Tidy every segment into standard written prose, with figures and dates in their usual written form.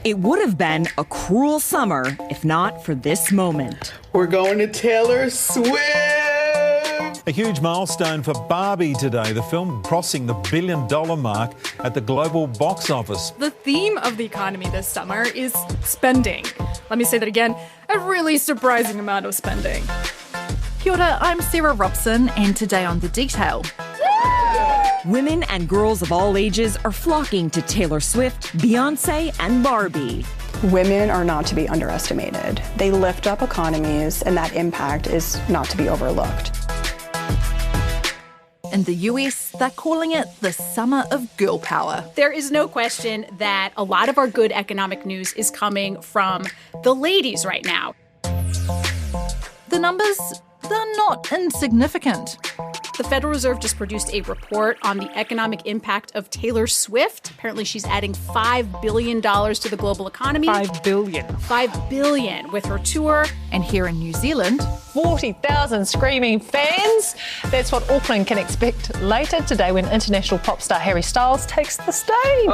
It would have been a cruel summer if not for this moment. We're going to Taylor Swift! A huge milestone for Barbie today, the film crossing the $1 billion mark at the global box office. The theme of the economy this summer is spending. Let me say that again, a really surprising amount of spending. Kia ora, I'm Sarah Robson, and today on The Detail. Women and girls of all ages are flocking to Taylor Swift, Beyonce, and Barbie. Women are not to be underestimated. They lift up economies, and that impact is not to be overlooked. In the US, they're calling it the summer of girl power. There is no question that a lot of our good economic news is coming from the ladies right now. The numbers, they're not insignificant. The Federal Reserve just produced a report on the economic impact of Taylor Swift. Apparently, she's adding $5 billion to the global economy. $5 billion. $5 billion with her tour. And here in New Zealand, 40,000 screaming fans. That's what Auckland can expect later today when international pop star Harry Styles takes the stage.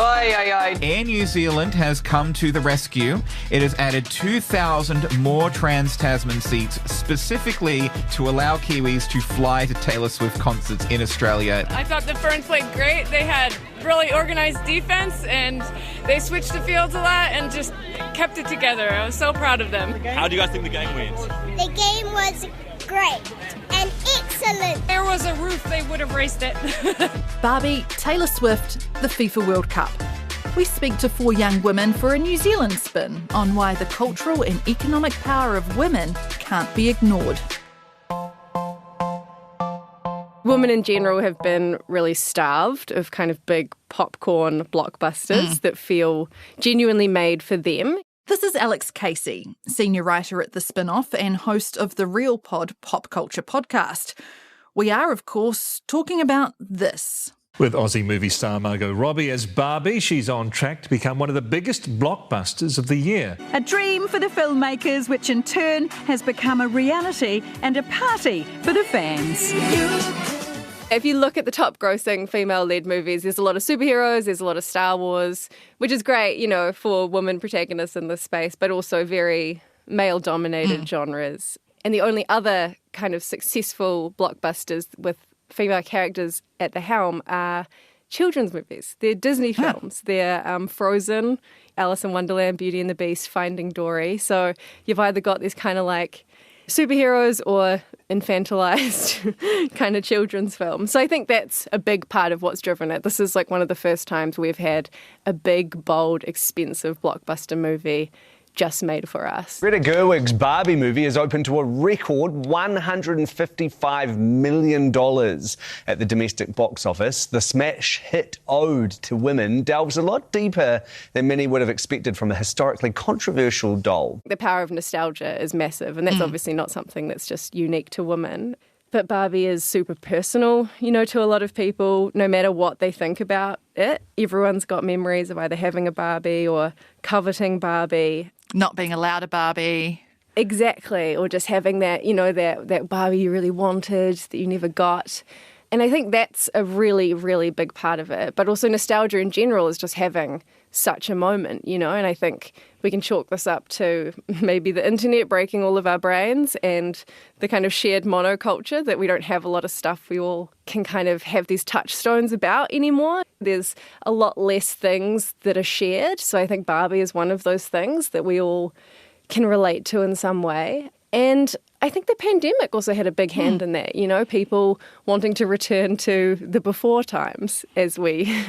Air New Zealand has come to the rescue. It has added 2,000 more Trans-Tasman seats specifically to allow Kiwis to fly to Taylor Swift concerts in Australia. I thought the Ferns played great. They had really organized defense and they switched the fields a lot and just kept it together. I was so proud of them. How do you guys think the game went? The game was great and excellent. If there was a roof, they would have raced it. Barbie, Taylor Swift, the FIFA World Cup. We speak to 4 young women for a New Zealand spin on why the cultural and economic power of women can't be ignored. Women in general have been really starved of kind of big popcorn blockbusters that feel genuinely made for them. This is Alex Casey, senior writer at The Spin-Off and host of the Real Pod Pop Culture podcast. We are, of course, talking about this. With Aussie movie star Margot Robbie as Barbie, she's on track to become one of the biggest blockbusters of the year. A dream for the filmmakers, which in turn has become a reality and a party for the fans. If you look at the top grossing female-led movies, there's a lot of superheroes, there's a lot of Star Wars, which is great, you know, for women protagonists in this space, but also very male-dominated genres. And the only other kind of successful blockbusters with female characters at the helm are children's movies. They're Disney films. They're Frozen, Alice in Wonderland, Beauty and the Beast, Finding Dory. So you've either got these kind of like superheroes or infantilized kind of children's films. So I think that's a big part of what's driven it. This is like one of the first times we've had a big, bold, expensive blockbuster movie just made for us. Greta Gerwig's Barbie movie is open to a record $155 million at the domestic box office. The smash hit Ode to Women delves a lot deeper than many would have expected from a historically controversial doll. The power of nostalgia is massive, and that's obviously not something that's just unique to women. But Barbie is super personal, you know, to a lot of people, no matter what they think about it. Everyone's got memories of either having a Barbie or coveting Barbie. Not being allowed a Barbie. Exactly, or just having that, you know, that Barbie you really wanted that you never got. And I think that's a really, really big part of it. But also nostalgia in general is just having such a moment, you know, and I think we can chalk this up to maybe the internet breaking all of our brains and the kind of shared monoculture that we don't have a lot of stuff we all can kind of have these touchstones about anymore. There's a lot less things that are shared. So I think Barbie is one of those things that we all can relate to in some way. And I think the pandemic also had a big hand in that, you know, people wanting to return to the before times, as we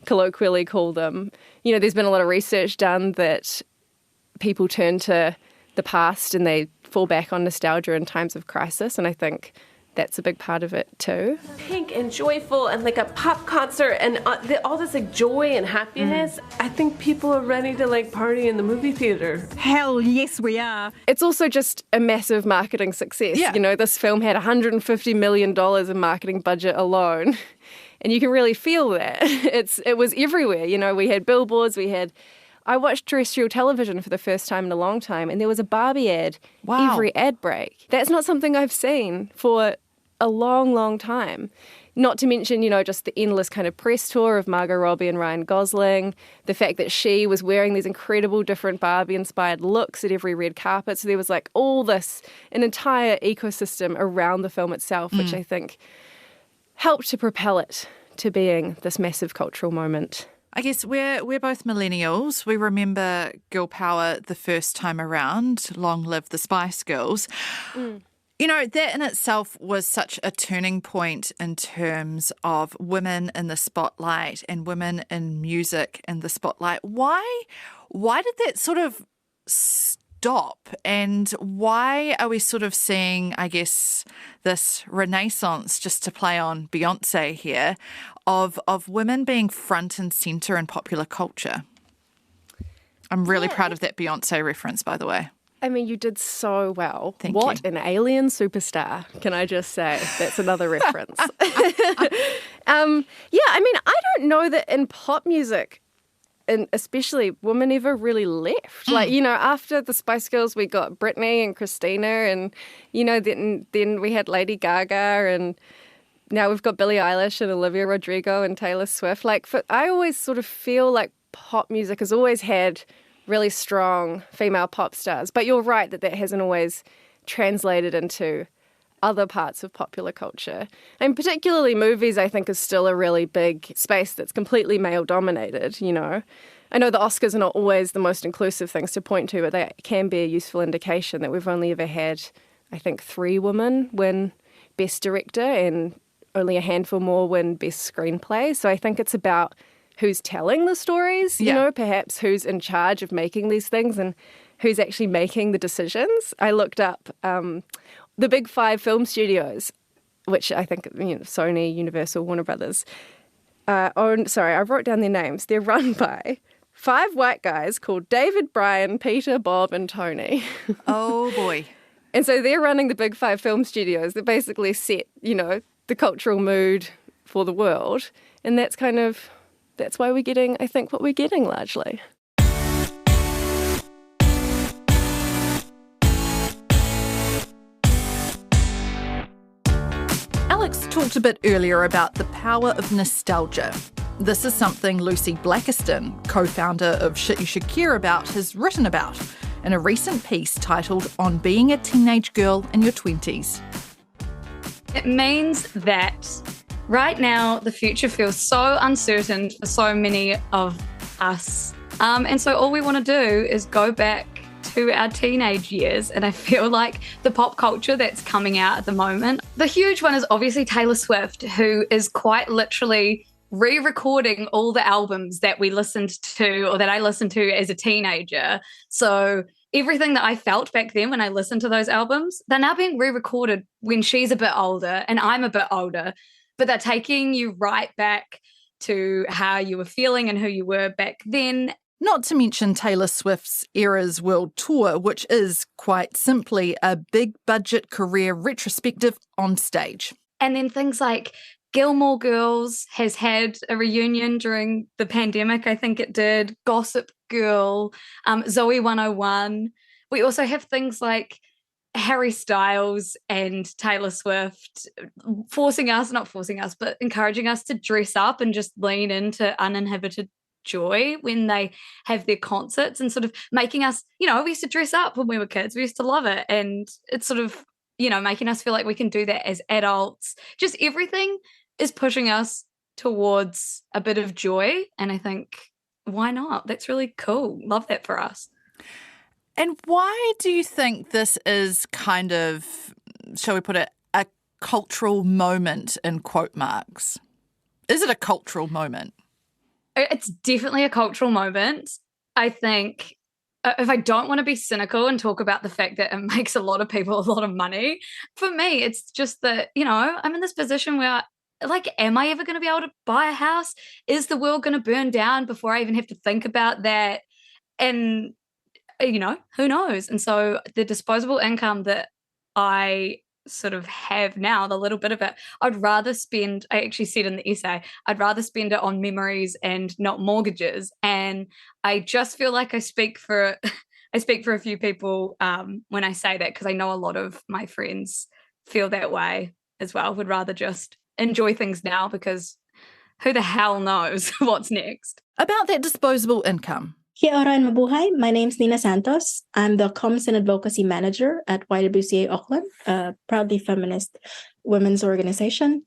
colloquially call them. You know, there's been a lot of research done that people turn to the past and they fall back on nostalgia in times of crisis, and I think that's a big part of it too. Pink and joyful and like a pop concert and all this like joy and happiness. I think people are ready to like party in the movie theater. Hell yes, we are. It's also just a massive marketing success. Yeah. You know, this film had $150 million in marketing budget alone. And you can really feel that. It was everywhere. You know, we had billboards, I watched terrestrial television for the first time in a long time, and there was a Barbie ad every ad break. That's not something I've seen for a long, long time. Not to mention, just the endless kind of press tour of Margot Robbie and Ryan Gosling, the fact that she was wearing these incredible different Barbie-inspired looks at every red carpet. So there was like all this, an entire ecosystem around the film itself, which I think helped to propel it to being this massive cultural moment. I guess we're both millennials. We remember girl power the first time around. Long live the Spice Girls. That in itself was such a turning point in terms of women in the spotlight and women in music in the spotlight. Why did that sort of stop? And why are we sort of seeing, I guess, this renaissance, just to play on Beyonce here, of women being front and centre in popular culture? I'm really proud of that Beyonce reference, by the way. I mean, you did so well. Thank what you. an alien superstar, can I just say? That's another reference. I don't know that in pop music, and especially women ever really left. After the Spice Girls, we got Britney and Christina, and, then we had Lady Gaga, and now we've got Billie Eilish and Olivia Rodrigo and Taylor Swift. I always sort of feel like pop music has always had really strong female pop stars. But you're right that hasn't always translated into other parts of popular culture. And particularly movies, I think, is still a really big space that's completely male-dominated, I know the Oscars are not always the most inclusive things to point to, but they can be a useful indication that we've only ever had, I think, 3 women win Best Director and only a handful more win Best Screenplay. So I think it's about who's telling the stories, perhaps who's in charge of making these things and who's actually making the decisions. I looked up the big 5 film studios, which I think, Sony, Universal, Warner Brothers, I wrote down their names. They're run by 5 white guys called David, Brian, Peter, Bob, and Tony. Oh, boy. And so they're running the big 5 film studios that basically set, the cultural mood for the world. And that's why we're getting, I think, what we're getting largely. Alex talked a bit earlier about the power of nostalgia. This is something Lucy Blackiston, co-founder of Shit You Should Care About, has written about in a recent piece titled On Being a Teenage Girl in Your 20s. It means that right now the future feels so uncertain for so many of us. And so all we want to do is go back to our teenage years. And I feel like the pop culture that's coming out at the moment, the huge one is obviously Taylor Swift, who is quite literally re-recording all the albums that we listened to or that I listened to as a teenager. So everything that I felt back then when I listened to those albums, they're now being re-recorded when she's a bit older and I'm a bit older, but they're taking you right back to how you were feeling and who you were back then. Not to mention Taylor Swift's Eras World Tour, which is quite simply a big budget career retrospective on stage. And then things like Gilmore Girls has had a reunion during the pandemic, I think it did. Gossip Girl, Zoe 101. We also have things like Harry Styles and Taylor Swift not forcing us, but encouraging us to dress up and just lean into uninhibited joy when they have their concerts and sort of making us, we used to dress up when we were kids. We used to love it. And it's sort of, making us feel like we can do that as adults. Just everything is pushing us towards a bit of joy. And I think, why not? That's really cool. Love that for us. And why do you think this is kind of, shall we put it, a cultural moment in quote marks? Is it a cultural moment? It's definitely a cultural moment. I think if I don't want to be cynical and talk about the fact that it makes a lot of people a lot of money, for me, it's just that, I'm in this position where, am I ever going to be able to buy a house? Is the world going to burn down before I even have to think about that? And, who knows? And so the disposable income that I sort of have now, the little bit of it, I'd rather spend, I actually said in the essay, I'd rather spend it on memories and not mortgages. And I just feel like I speak for a few people when I say that, because I know a lot of my friends feel that way as well, would rather just enjoy things now because who the hell knows what's next. About that disposable income. Kia ora and mabuhay. My name's Nina Santos. I'm the Comms and Advocacy Manager at YWCA Auckland, a proudly feminist women's organization.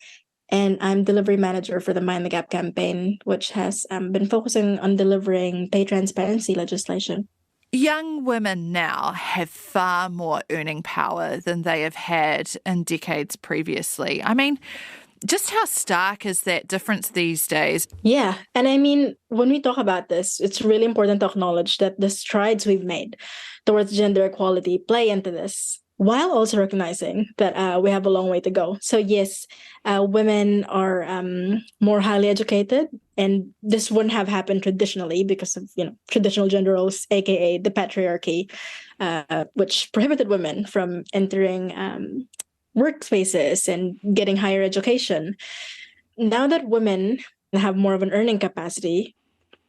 And I'm Delivery Manager for the Mind the Gap campaign, which has been focusing on delivering pay transparency legislation. Young women now have far more earning power than they have had in decades previously. I mean, just how stark is that difference these days? Yeah. And I mean, when we talk about this, it's really important to acknowledge that the strides we've made towards gender equality play into this, while also recognizing that we have a long way to go. So yes, women are more highly educated, and this wouldn't have happened traditionally because of traditional gender roles, aka the patriarchy, which prohibited women from entering workspaces and getting higher education. Now that women have more of an earning capacity,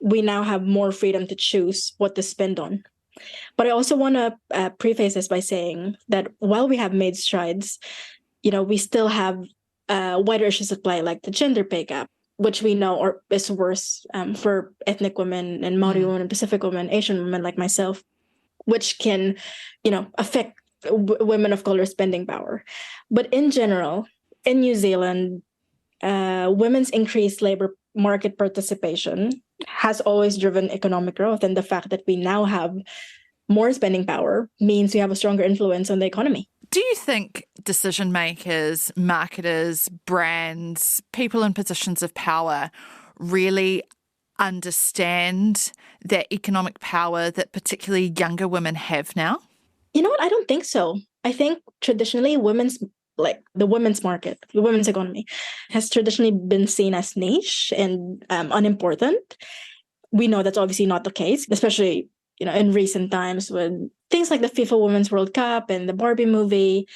we now have more freedom to choose what to spend on. But I also want to preface this by saying that while we have made strides, we still have wider issues at play, like the gender pay gap, which we know is worse for ethnic women and Maori women, Pacific women, Asian women like myself, which can, affect women of color spending power. But in general, in New Zealand, women's increased labor market participation has always driven economic growth. And the fact that we now have more spending power means we have a stronger influence on the economy. Do you think decision makers, marketers, brands, people in positions of power really understand that economic power that particularly younger women have now? You know what? I don't think so. I think traditionally the women's market, the women's economy has traditionally been seen as niche and unimportant. We know that's obviously not the case, especially, in recent times when things like the FIFA Women's World Cup and the Barbie movie,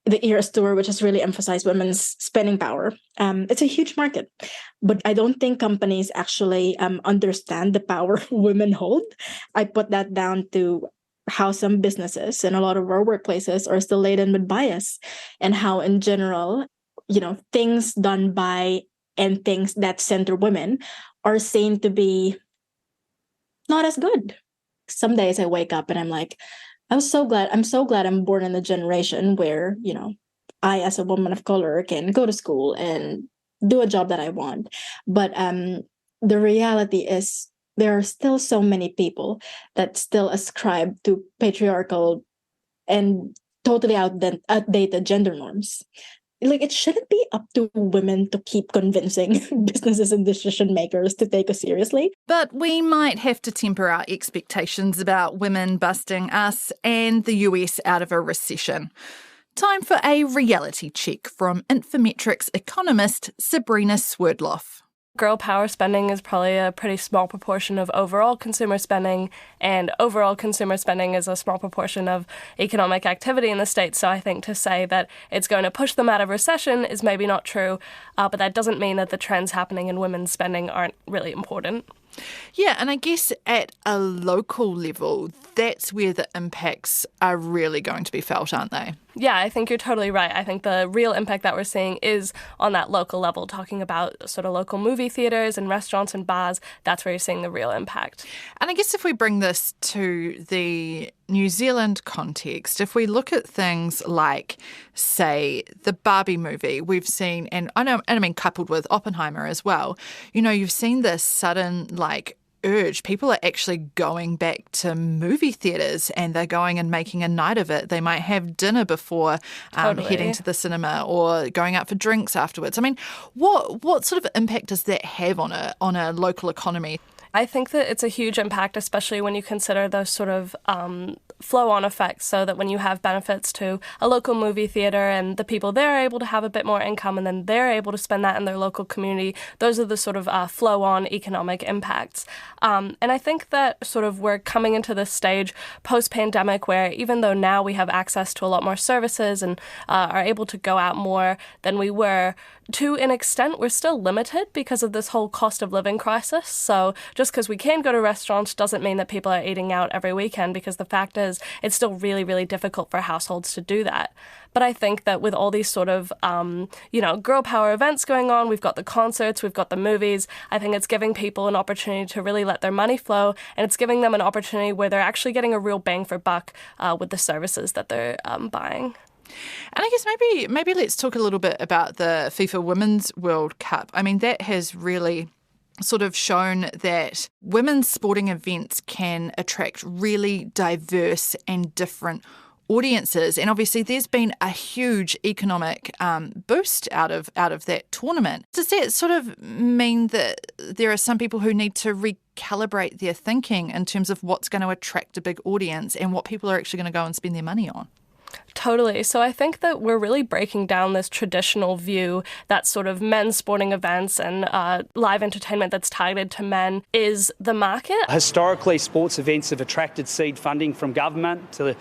the Eras Tour, which has really emphasized women's spending power. It's a huge market, but I don't think companies actually understand the power women hold. I put that down to how some businesses and a lot of our workplaces are still laden with bias, and how in general, things done by and things that center women are seen to be not as good. Some days I wake up and I'm like, I'm so glad I'm born in a generation where, I as a woman of color can go to school and do a job that I want. But the reality is there are still so many people that still ascribe to patriarchal and totally outdated gender norms. It shouldn't be up to women to keep convincing businesses and decision makers to take us seriously. But we might have to temper our expectations about women busting us and the US out of a recession. Time for a reality check from Infometrics economist Sabrina Swerdloff. Girl power spending is probably a pretty small proportion of overall consumer spending, and overall consumer spending is a small proportion of economic activity in the States. So I think to say that it's going to push them out of recession is maybe not true, but that doesn't mean that the trends happening in women's spending aren't really important. Yeah, and I guess at a local level, that's where the impacts are really going to be felt, aren't they? Yeah, I think you're totally right. I think the real impact that we're seeing is on that local level, talking about sort of local movie theatres and restaurants and bars. That's where you're seeing the real impact. And I guess if we bring this to the New Zealand context, if we look at things like, say, the Barbie movie, we've seen, and I mean coupled with Oppenheimer as well, you've seen this sudden, urge. People are actually going back to movie theatres and they're going and making a night of it. They might have dinner before heading to the cinema or going out for drinks afterwards. I mean, what sort of impact does that have on a local economy? I think that it's a huge impact, especially when you consider those sort of flow-on effects, so that when you have benefits to a local movie theatre and the people there are able to have a bit more income and then they're able to spend that in their local community, those are the sort of flow-on economic impacts. And I think that sort of we're coming into this stage post-pandemic where even though now we have access to a lot more services and are able to go out more than we were, to an extent we're still limited because of this whole cost of living crisis. So just because we can go to restaurants doesn't mean that people are eating out every weekend, because the fact is it's still really, really difficult for households to do that. But I think that with all these sort of, girl power events going on, we've got the concerts, we've got the movies, I think it's giving people an opportunity to really let their money flow, and it's giving them an opportunity where they're actually getting a real bang for buck with the services that they're buying. And I guess maybe let's talk a little bit about the FIFA Women's World Cup. I mean, that has really sort of shown that women's sporting events can attract really diverse and different audiences, and obviously there's been a huge economic boost out of that tournament. Does that sort of mean that there are some people who need to recalibrate their thinking in terms of what's going to attract a big audience and what people are actually going to go and spend their money on? Totally. So I think that we're really breaking down this traditional view that sort of men's sporting events and live entertainment that's targeted to men is the market. Historically, sports events have attracted seed funding from government to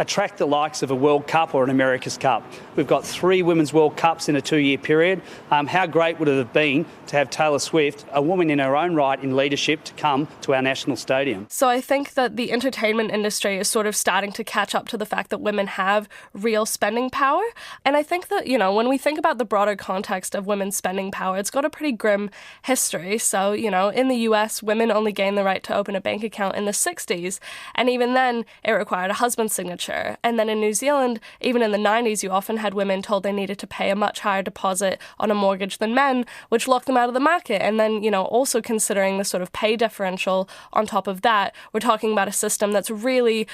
attract the likes of a World Cup or an America's Cup. We've got 3 Women's World Cups in a 2-year period. How great would it have been to have Taylor Swift, a woman in her own right in leadership, to come to our national stadium? So I think that the entertainment industry is sort of starting to catch up to the fact that women have real spending power. And I think that, when we think about the broader context of women's spending power, it's got a pretty grim history. So, in the US, women only gained the right to open a bank account in the 60s. And even then, it required a husband's signature. And then in New Zealand, even in the 90s, you often had women told they needed to pay a much higher deposit on a mortgage than men, which locked them out of the market. And then, also considering the sort of pay differential on top of that, we're talking about a system that's really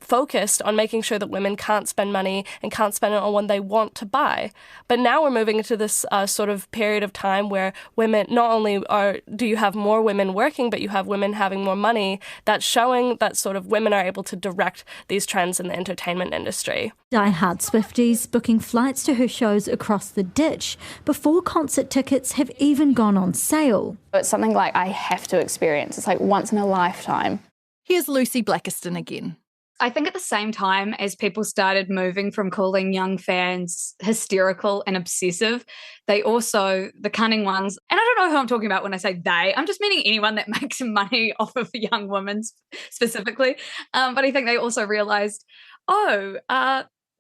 focused on making sure that women can't spend money and can't spend it on what they want to buy. But now we're moving into this sort of period of time where women, not only do you have more women working, but you have women having more money. That's showing that sort of women are able to direct these trends in the entertainment industry. Die-hard Swifties booking flights to her shows across the ditch before concert tickets have even gone on sale. It's something like I have to experience. It's like once in a lifetime. Here's Lucy Blackiston again. I think at the same time as people started moving from calling young fans hysterical and obsessive, they also, the cunning ones, and I don't know who I'm talking about when I say they, I'm just meaning anyone that makes money off of young women specifically. But I think they also realized,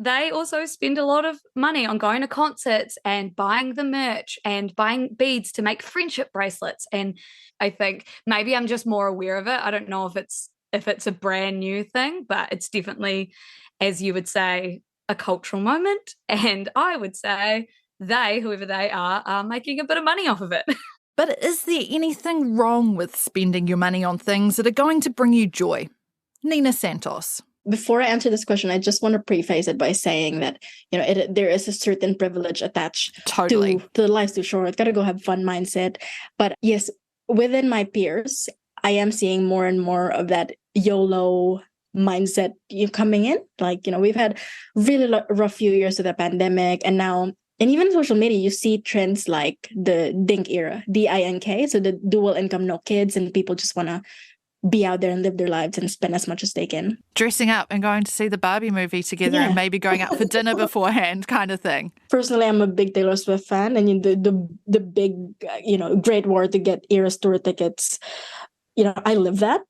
they also spend a lot of money on going to concerts and buying the merch and buying beads to make friendship bracelets. And I think maybe I'm just more aware of it. I don't know if it's a brand new thing, but it's definitely, as you would say, a cultural moment. And I would say whoever they are making a bit of money off of it. But is there anything wrong with spending your money on things that are going to bring you joy? Nina Santos. Before I answer this question, I just want to preface it by saying that, there is a certain privilege attached to the life's too short, gotta go have fun mindset. But yes, within my peers, I am seeing more and more of that YOLO mindset coming in. Like, we've had really rough few years of the pandemic, and now, and even social media, you see trends like the DINK era, DINK, so the dual income, no kids, and people just want to be out there and live their lives and spend as much as they can. Dressing up and going to see the Barbie movie together and maybe going out for dinner beforehand kind of thing. Personally, I'm a big Taylor Swift fan, and the big, Great War to get Eras Tour tickets, I live that.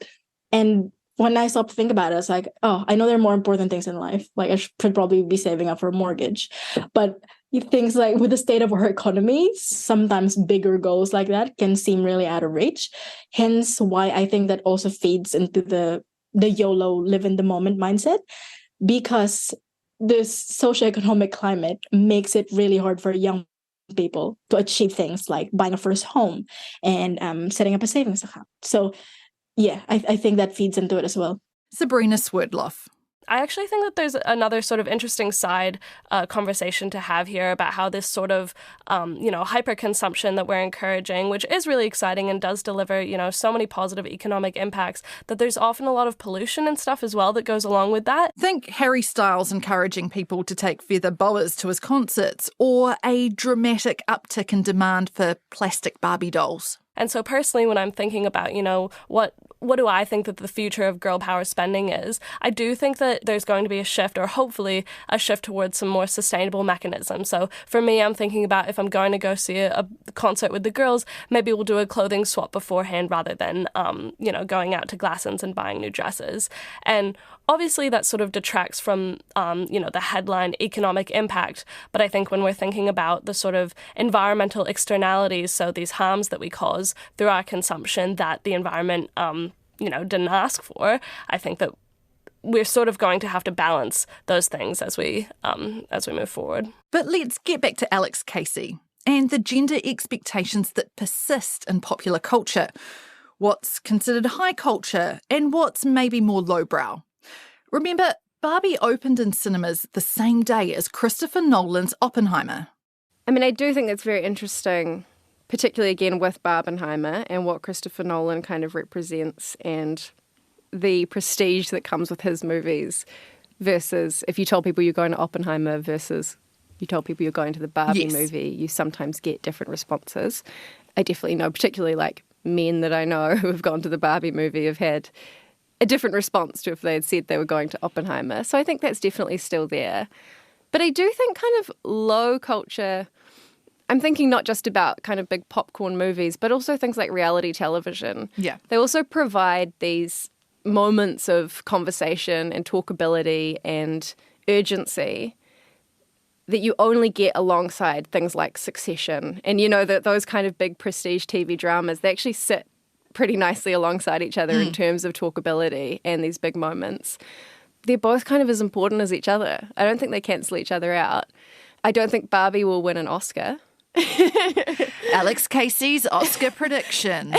And when I stopped to think about it, it's like, I know there are more important things in life. Like I should probably be saving up for a mortgage. But things like with the state of our economy, sometimes bigger goals like that can seem really out of reach. Hence why I think that also feeds into the YOLO, live in the moment mindset, because the socioeconomic climate makes it really hard for young people to achieve things like buying a first home and setting up a savings account. So yeah, I think that feeds into it as well. Sabrina Swerdloff. I actually think that there's another sort of interesting side conversation to have here about how this sort of, hyper-consumption that we're encouraging, which is really exciting and does deliver, so many positive economic impacts, that there's often a lot of pollution and stuff as well that goes along with that. Think Harry Styles encouraging people to take feather boas to his concerts, or a dramatic uptick in demand for plastic Barbie dolls. And so personally, when I'm thinking about, what what do I think that the future of girl power spending is? I do think that there's going to be a shift, or hopefully a shift towards some more sustainable mechanisms. So for me, I'm thinking about if I'm going to go see a concert with the girls, maybe we'll do a clothing swap beforehand rather than, going out to Glassons and buying new dresses. And obviously that sort of detracts from, the headline economic impact. But I think when we're thinking about the sort of environmental externalities, so these harms that we cause through our consumption that the environment, didn't ask for, I think that we're sort of going to have to balance those things as we move forward. But let's get back to Alex Casey and the gender expectations that persist in popular culture. What's considered high culture and what's maybe more lowbrow. Remember, Barbie opened in cinemas the same day as Christopher Nolan's Oppenheimer. I mean, I do think that's very interesting, particularly again with Barbenheimer and what Christopher Nolan kind of represents and the prestige that comes with his movies versus if you told people you're going to Oppenheimer versus you told people you're going to the Barbie movie, you sometimes get different responses. I definitely know, particularly like men that I know who have gone to the Barbie movie have had a different response to if they had said they were going to Oppenheimer. So I think that's definitely still there. But I do think kind of low culture, I'm thinking not just about kind of big popcorn movies, but also things like reality television. Yeah. They also provide these moments of conversation and talkability and urgency that you only get alongside things like Succession. And that those kind of big prestige TV dramas, they actually sit pretty nicely alongside each other in terms of talkability and these big moments. They're both kind of as important as each other. I don't think they cancel each other out. I don't think Barbie will win an Oscar. Alex Casey's Oscar predictions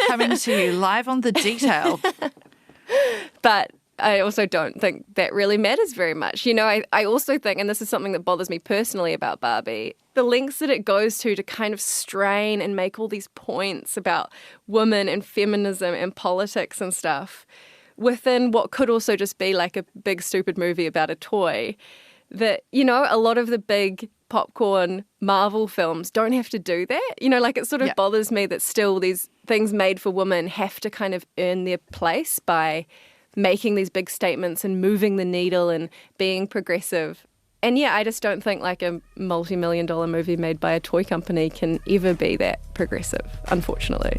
coming to you live on The Detail. But I also don't think that really matters very much. I also think, and this is something that bothers me personally about Barbie, the lengths that it goes to kind of strain and make all these points about women and feminism and politics and stuff within what could also just be like a big stupid movie about a toy. That, a lot of the big popcorn Marvel films don't have to do that. It sort of bothers me that still these things made for women have to kind of earn their place by making these big statements and moving the needle and being progressive. And I just don't think like a multi-million-dollar movie made by a toy company can ever be that progressive, unfortunately.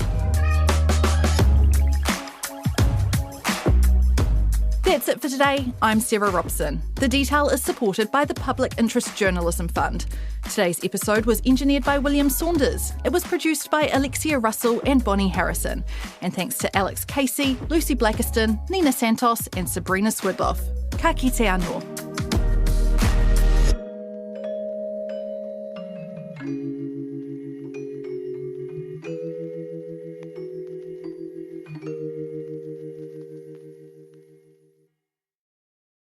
That's it for today. I'm Sarah Robson. The Detail is supported by the Public Interest Journalism Fund. Today's episode was engineered by William Saunders. It was produced by Alexia Russell and Bonnie Harrison. And thanks to Alex Casey, Lucy Blackiston, Nina Santos and Sabrina Swidloff. Ka kite anō.